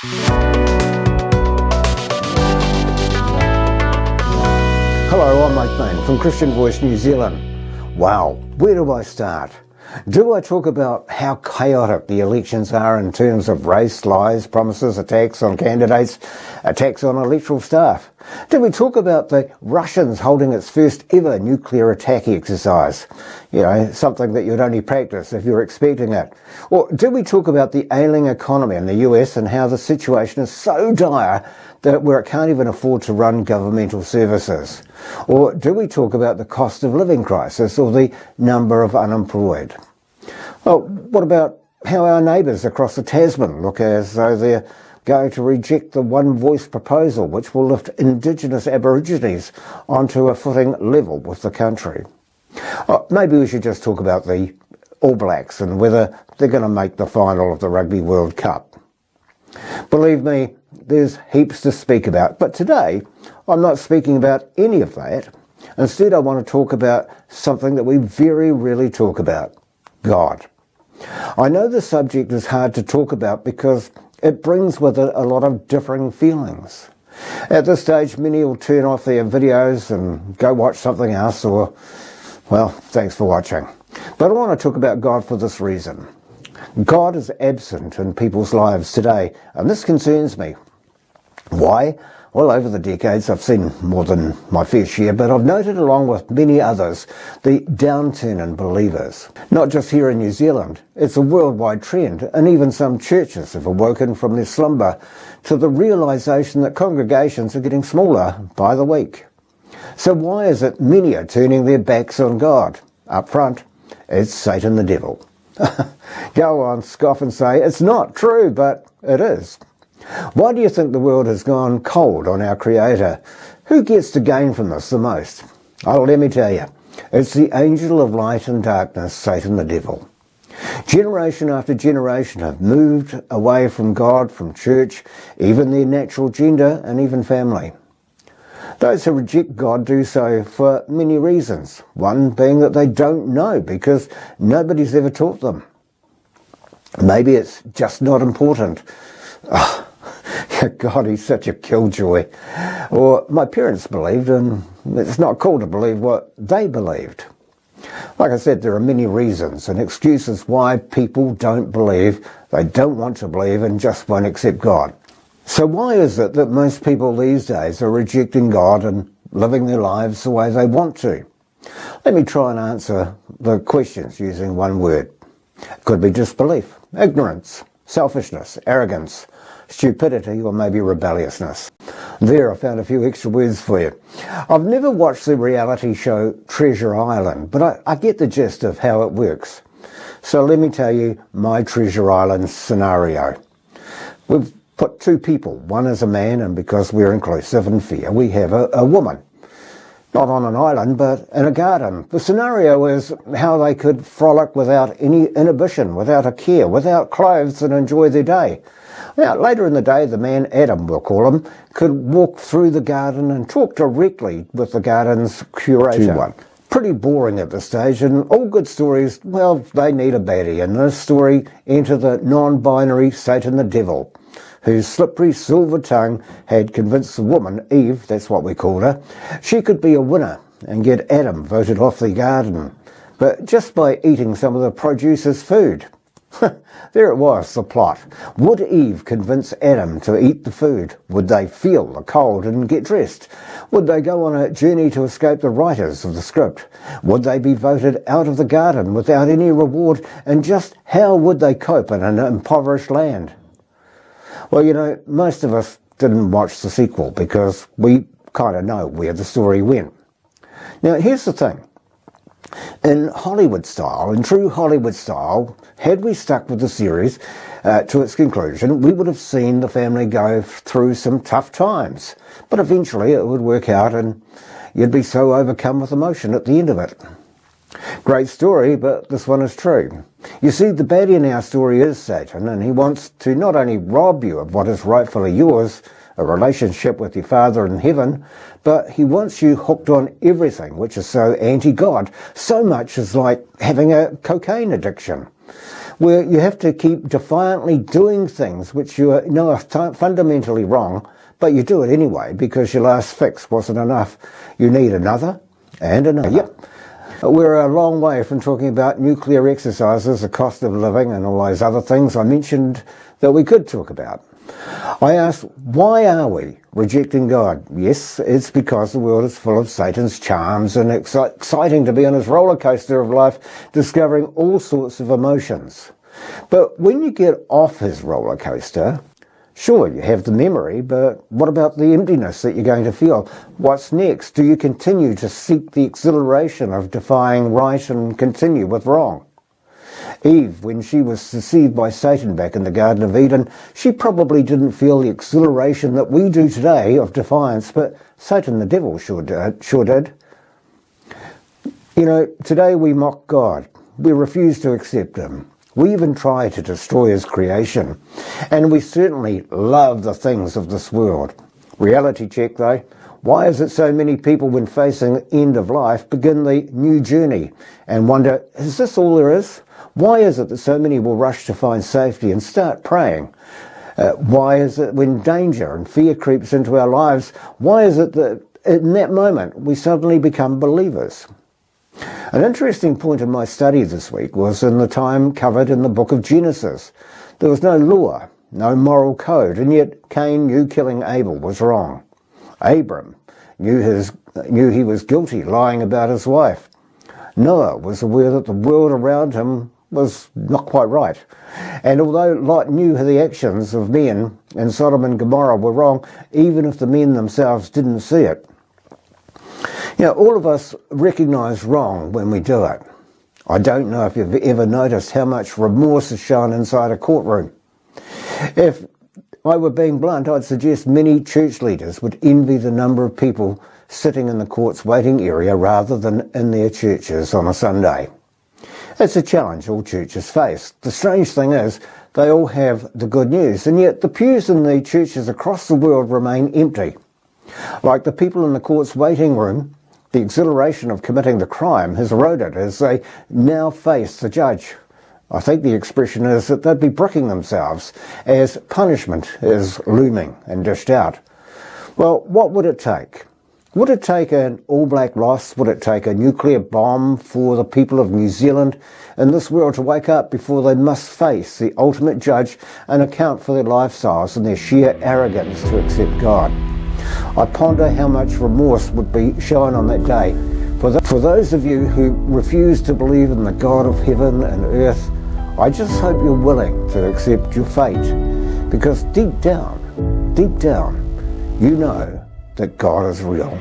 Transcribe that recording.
Hello, I'm Mike Bain from Christian Voice New Zealand. Wow, where do I start? Do I talk about how chaotic the elections are in terms of race, lies, promises, attacks on candidates, attacks on electoral staff? Do we talk about the Russians holding its first ever nuclear attack exercise? You know, something that you'd only practice if you're expecting it. Or do we talk about the ailing economy in the US and how the situation is so dire that where it can't even afford to run governmental services? Or do we talk about the cost of living crisis or the number of unemployed? Well, what about how our neighbours across the Tasman look as though they're going to reject the one voice proposal which will lift Indigenous Aborigines onto a footing level with the country? Maybe we should just talk about the All Blacks and whether they're going to make the final of the Rugby World Cup. Believe me, there's heaps to speak about, but today I'm not speaking about any of that. Instead, I want to talk about something that we very rarely talk about: God. I know the subject is hard to talk about because it brings with it a lot of differing feelings. At this stage, many will turn off their videos and go watch something else, or, well, thanks for watching. But I want to talk about God for this reason. God is absent in people's lives today, and this concerns me. Why? Well, over the decades, I've seen more than my fair share, but I've noted, along with many others, the downturn in believers. Not just here in New Zealand, it's a worldwide trend, and even some churches have awoken from their slumber to the realization that congregations are getting smaller by the week. So why is it many are turning their backs on God? Up front, it's Satan the devil. Go on, scoff and say, it's not true, but it is. Why do you think the world has gone cold on our Creator? Who gets to gain from this the most? Oh, let me tell you, it's the angel of light and darkness, Satan the devil. Generation after generation have moved away from God, from church, even their natural gender and even family. Those who reject God do so for many reasons, one being that they don't know because nobody's ever taught them. Maybe it's just not important. Oh, God, he's such a killjoy. Or my parents believed, and it's not cool to believe what they believed. Like I said, there are many reasons and excuses why people don't believe, they don't want to believe, and just won't accept God. So why is it that most people these days are rejecting God and living their lives the way they want to? Let me try and answer the questions using one word. It could be disbelief, ignorance, selfishness, arrogance, stupidity, or maybe rebelliousness. There, I found a few extra words for you. I've never watched the reality show Treasure Island, but I get the gist of how it works. So let me tell you my Treasure Island scenario. We've put two people. One is a man, and because we're inclusive and fair, we have a woman. Not on an island, but in a garden. The scenario is how they could frolic without any inhibition, without a care, without clothes, and enjoy their day. Now, later in the day, the man, Adam we'll call him, could walk through the garden and talk directly with the garden's curator. Pretty boring at this stage, and all good stories, well, they need a baddie. In this story, enter the non-binary Satan the devil, whose slippery silver tongue had convinced the woman, Eve, that's what we called her, she could be a winner and get Adam voted off the garden, but just by eating some of the producer's food. There it was, the plot. Would Eve convince Adam to eat the food? Would they feel the cold and get dressed? Would they go on a journey to escape the writers of the script? Would they be voted out of the garden without any reward? And just how would they cope in an impoverished land? Well, you know, most of us didn't watch the sequel because we kind of know where the story went. Now, here's the thing. In Hollywood style, in true Hollywood style, had we stuck with the series to its conclusion, we would have seen the family go through some tough times. But eventually it would work out and you'd be so overcome with emotion at the end of it. Great story, but this one is true. You see, the baddie in our story is Satan, and he wants to not only rob you of what is rightfully yours, a relationship with your Father in heaven, but he wants you hooked on everything which is so anti-God, so much as like having a cocaine addiction. where you have to keep defiantly doing things which you know are fundamentally wrong, but you do it anyway because your last fix wasn't enough. You need another and another. Yep. We're a long way from talking about nuclear exercises, the cost of living, and all those other things I mentioned that we could talk about. I asked, why are we rejecting God? Yes, it's because the world is full of Satan's charms, and it's exciting to be on his roller coaster of life, discovering all sorts of emotions. But when you get off his roller coaster, sure, you have the memory, but what about the emptiness that you're going to feel? What's next? Do you continue to seek the exhilaration of defying right and continue with wrong? Eve, when she was deceived by Satan back in the Garden of Eden, she probably didn't feel the exhilaration that we do today of defiance, but Satan, the devil, sure did. You know, today we mock God. We refuse to accept him. We even try to destroy his creation. And we certainly love the things of this world. Reality check, though. Why is it so many people, when facing the end of life, begin the new journey and wonder, is this all there is? Why is it that so many will rush to find safety and start praying? Why is it when danger and fear creeps into our lives, why is it that in that moment we suddenly become believers? An interesting point in my study this week was in the time covered in the book of Genesis. There was no law, no moral code, and yet Cain knew killing Abel was wrong. Abram knew he was guilty, lying about his wife. Noah was aware that the world around him was not quite right. And although Lot knew the actions of men in Sodom and Gomorrah were wrong, even if the men themselves didn't see it. You know, all of us recognise wrong when we do it. I don't know if you've ever noticed how much remorse is shown inside a courtroom. If I were being blunt, I'd suggest many church leaders would envy the number of people sitting in the court's waiting area rather than in their churches on a Sunday. It's a challenge all churches face. The strange thing is, they all have the good news, and yet the pews in the churches across the world remain empty. Like the people in the court's waiting room, the exhilaration of committing the crime has eroded as they now face the judge. I think the expression is that they'd be bricking themselves as punishment is looming and dished out. Well, what would it take? Would it take an all-black loss? Would it take a nuclear bomb for the people of New Zealand and this world to wake up before they must face the ultimate judge and account for their lifestyles and their sheer arrogance to accept God? I ponder how much remorse would be shown on that day. For those of you who refuse to believe in the God of heaven and earth, I just hope you're willing to accept your fate, because deep down, you know that God is real.